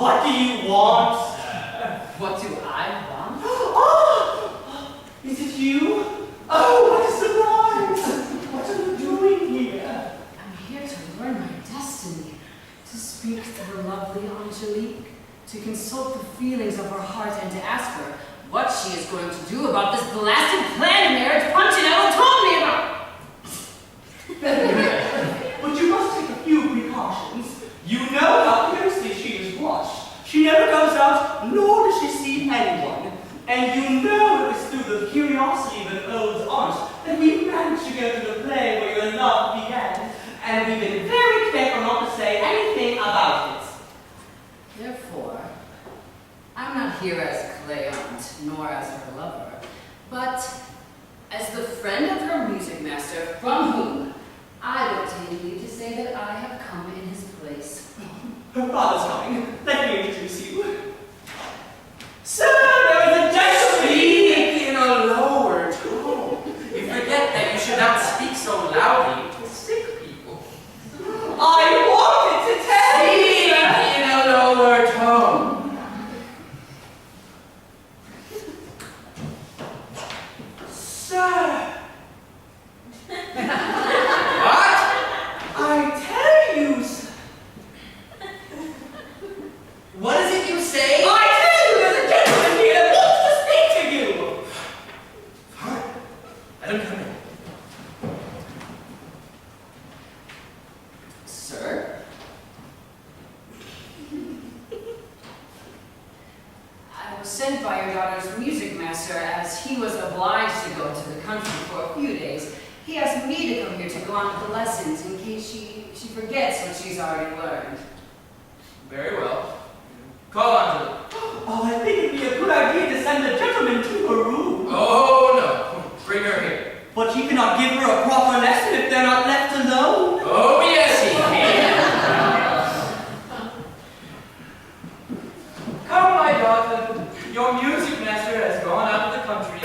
What do you want? What do I want? Oh! Is it you? Oh, what a surprise! What are you doing here? I'm here to learn my destiny, to speak to the lovely Angelique, to consult the feelings of her heart, and to ask her what she is going to do about this blasted plan of marriage Punchinello told me about. But you must take a few precautions. You know how closely she is watched. She never goes out, nor does she see anyone. And you know it was through the curiosity of an old aunt that we managed to go to the play where your love began. And we've been very careful not to say anything about it. Therefore, I'm not here as Cleante, nor as her lover, but as the friend of her music master, from whom I obtain leave to say that I have come in his place. Her father's coming. Let me introduce you. Sir, there is a gentleman! Speak in a lower tone. You forget that you should not speak so loudly to sick people. I wanted to tell you! Speak in a lower tone. Sir! What? I tell you, sir. What is it you say? I tell you there's a gentleman here that wants to speak to you! Fine. Let him come in. Sir? I was sent by your daughter's music master as he was obliged to go to the country for a few days. He asked me to come here to go on with the lessons in case she forgets what she's already learned. Very well. Call Angela. Oh, I think it'd be a good idea to send the gentleman to her room. Oh, no. Bring her here. But you cannot give her a proper lesson if they're not left alone. Oh, yes, he can. Come, my daughter. Your music master has gone out of the country.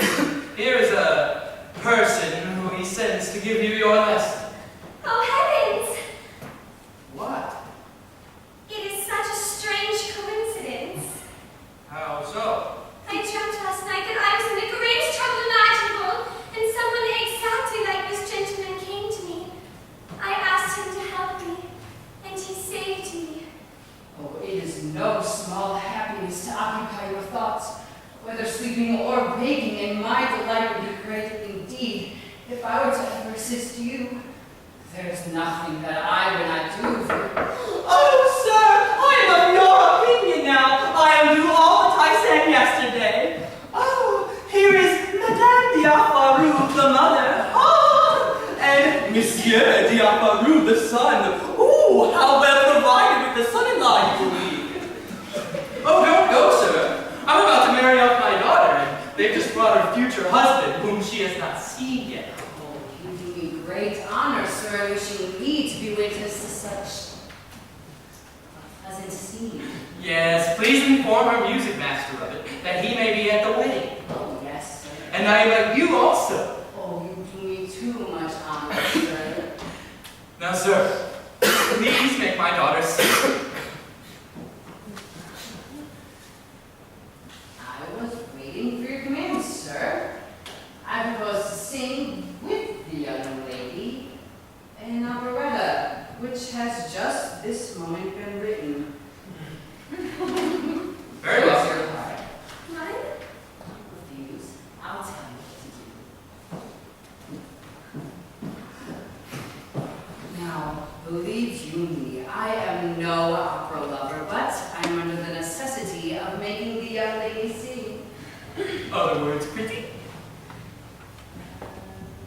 Here is a person who he sends to give you your lesson. Oh, heavens! What? It is such a strange coincidence. How so? I dreamt last night that I was in the greatest trouble imaginable, and someone exactly like this gentleman came to me. I asked him to help me, and he saved me. Oh, it is no small happiness to occupy your thoughts, whether sleeping or waking, and my delight would be great indeed if I were to ever assist you. There is nothing that I would not do for... Oh, sir, I am of your opinion now. I am do all that I said yesterday. Oh, here is Madame Diaparu, the mother. Oh, and Monsieur Diaparu, the son. Ooh, how well provided with the son-in-law you will be. Oh, don't go, sir. I'm about to marry off my daughter, and they've just brought her future husband, whom she has not seen yet. Oh, you do me great honor, sir, wishing me to be witness to such a pleasant scene. Yes, please inform her music master of it, that he may be at the wedding. Oh, yes, sir. And I invite you also. Oh, you do me too much honor, sir. Now, sir, please make my daughter sing. I was waiting for your commands, sir. I propose to sing with the young lady an operetta, which has just this moment been written. Very well, Close sir. your heart. Mine? Don't refuse. I'll tell you what to do. Now, believe you me, I am no opera lover, but I'm under the necessity of making the young lady sing. Other words, pretty?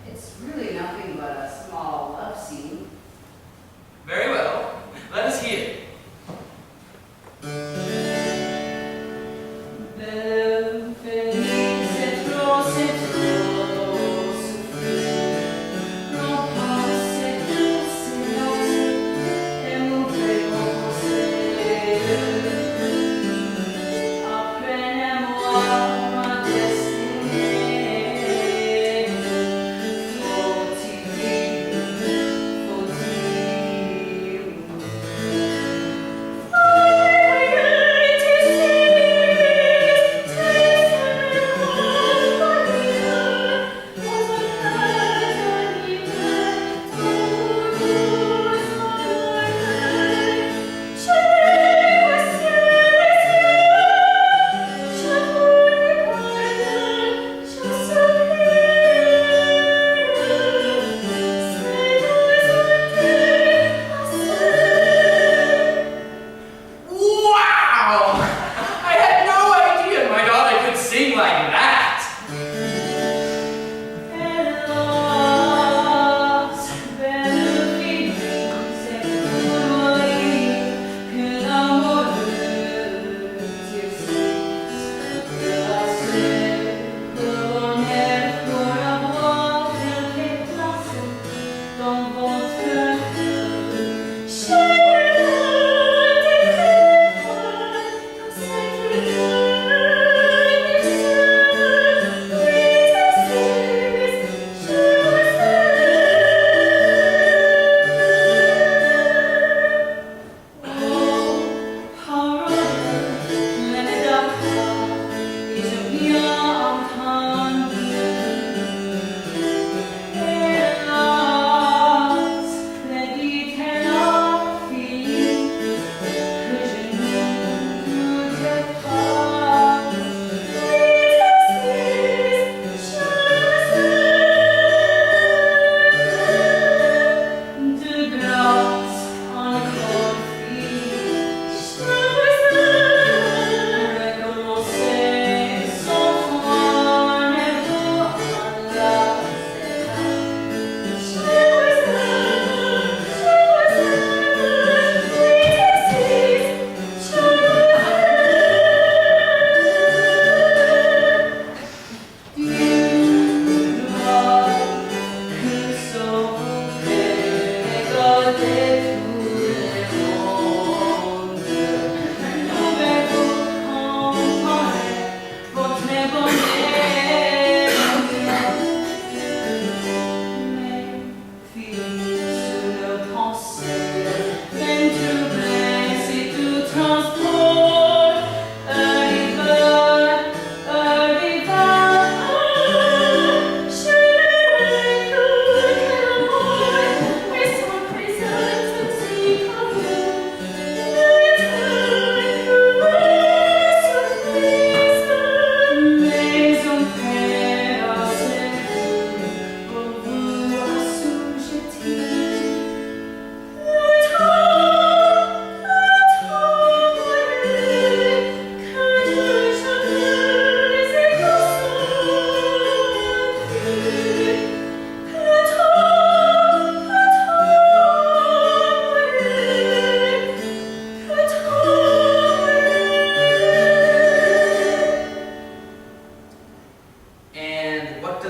It's really nothing but a small love scene. Very well. Let us hear.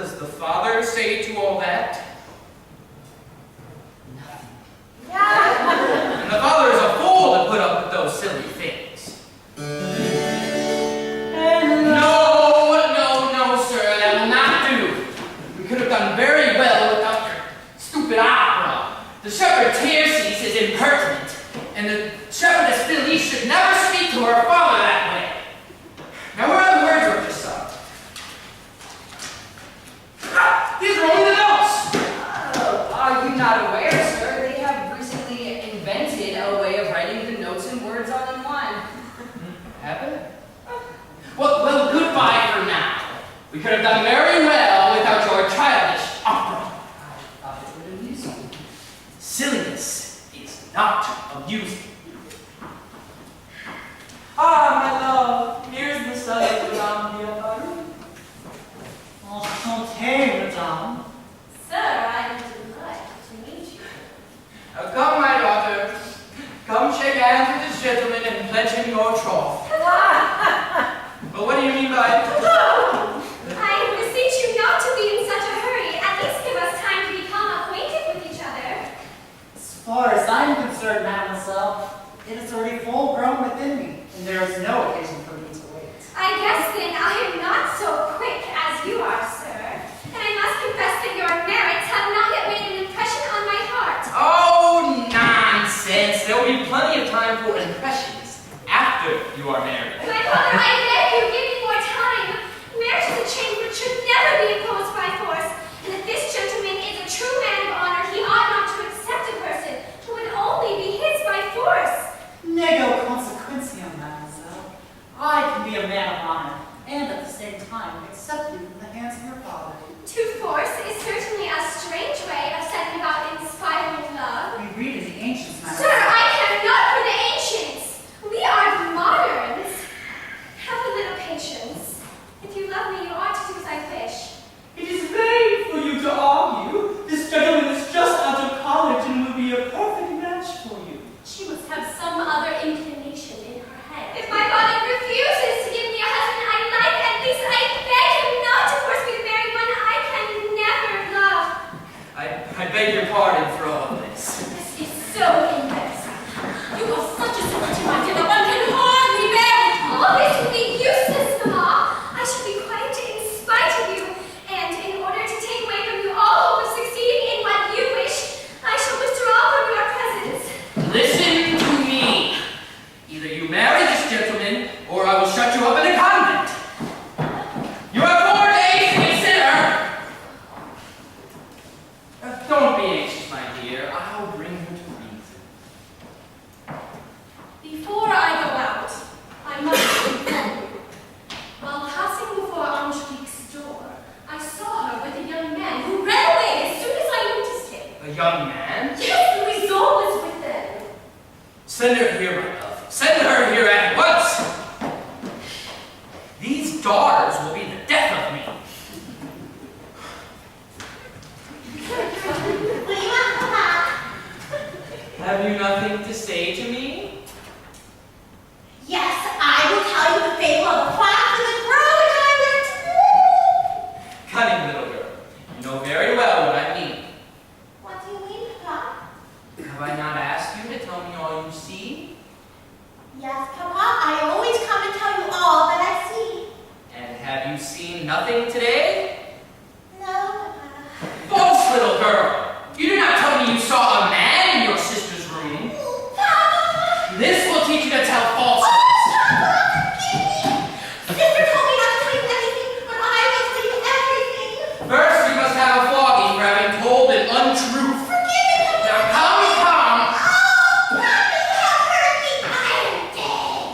does the father say to all that? Nothing. And the father is a fool to put up with those silly things. No, sir, that will not do. We could have done very well without your stupid opera. The shepherdess Leese is impertinent, and the shepherdess Leese should never speak to her father that way. Now, where are the words you just sung? These are only the notes! Oh, are you not aware, sir? They have recently invented a way of writing the notes and words all in one. Have it? Well, goodbye for now. We could have done very well without your childish opera. I thought it would amuse you. Silliness is not amusing. Ah, my love, here's the son of Madame Biabaru. Enchanté, madame. Sir, I'm delighted to meet you. Now come, my daughter. Come shake hands with this gentleman and pledge him your troth. Well, what do you mean by... I beseech you not to be in such a hurry. At least give us time to become acquainted with each other. As far as I'm concerned, mademoiselle, it is already full grown within me, and there is no occasion for me to wait. I guess then I am not so quick as you are, sir. And I must confess that your merits have not yet made an impression on my heart. Oh, nonsense. There will be plenty of time for impressions after you are married. My father, I beg you, give me more time. Marriage is a change which should never be imposed by force. And if this gentleman is a true man of honor, he ought not to accept a person who would only be his by force. Nego consequentiam, mademoiselle. I can be a man of honor, and at the same time accept you from the hands of your father. To force is certainly a strange way of setting about inspiring love. We read in the ancients, Sir, mademoiselle. I care not for the ancients. We are the moderns. Have a little patience. If you love me, you ought to do as I wish. It is vain for you to argue. This gentleman is just out of college and will be a perfect match for you. She must have some other inclination in her head. If my father refuses to give me a husband I like, at least I beg him not to force me to marry one I can never love. I beg your pardon for all of this. This is so embarrassing. You are such a secret, my dear, that one can hardly bear it. All this would be useless, Mamma. I should be quiet in spite of you. And in order to take away from you all hope of succeeding in what you wish, I shall withdraw from your presence. Listen to me. Either you marry this gentleman, or I will shut you up in a convent. You have 4 days to consider. Don't be anxious, my dear. I'll bring her to reason. Before I go out, I must inform you. While passing before Angelique's door, I saw her with a young man who ran away as soon as I noticed him. A young man? Yes, Louison was with them. Send her here, my love. Send her here at once. These daughters will be the death of me. What do you want, Papa? Have you nothing to say to me? Yes, I will tell you the fable of the fox and the crow which I learned to know. Cunning little girl. You know very well what I mean. What do you mean, Papa? Have I not asked you to tell me all you see? Yes, Papa, I always come and tell you all that I see. And have you seen nothing today? No, Papa. False little girl! You did not tell me you saw a man in your sister's room. Papa! This will teach you to tell falsehoods. Oh, Papa, forgive me. Sister told me not to believe anything, but I must believe everything. First, you must have a flogging for having told an untruth. Forgive me, Papa. Now come. Oh, Papa, you have hurt me. I am dead.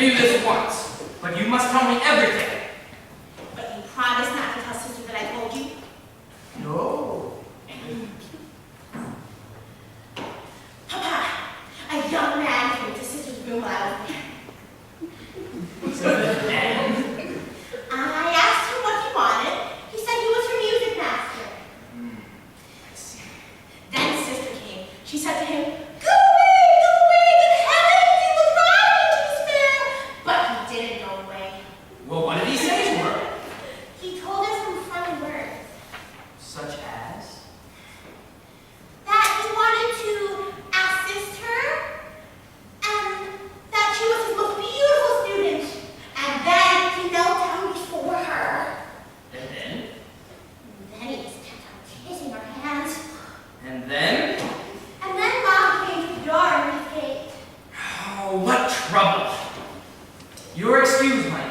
you this once, but you must tell me everything. But you promised not to tell sister that I told you. No. Papa, a young man came to sister's room while I was there. I asked him what he wanted. He said he was her music master. I see. Then sister came. She said to him, "Go away, good heavens, he was riding into despair." But he didn't go away. Well, what did he say to her? He told her some funny words. Such as? That he wanted to assist her, and that she was his most beautiful student. And then he knelt down before her. And then? And then he just kept on kissing her hands. And then? And then Mom came to the door and he gate. Oh, what trouble. You're excused, my dear.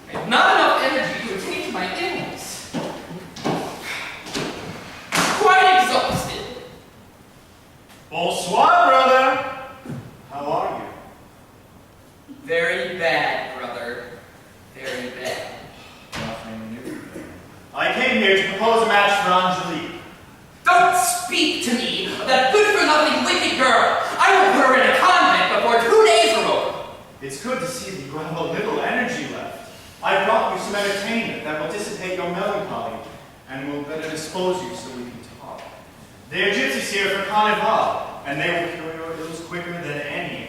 I have not enough energy to attend to my illness. Quite exhausted. Bonsoir, brother. How are you? Very bad, brother. Very bad. Nothing new. I came here to propose a match for Angelique. Don't speak to me of that good-for-nothing wicked girl. I will put her in a convent before 2 days are over. It's good to see that you have a little energy left. I brought you some entertainment that will dissipate your melancholy and will better dispose you so we can talk. There are gypsies here for carnival, and they will cure your ills quicker than any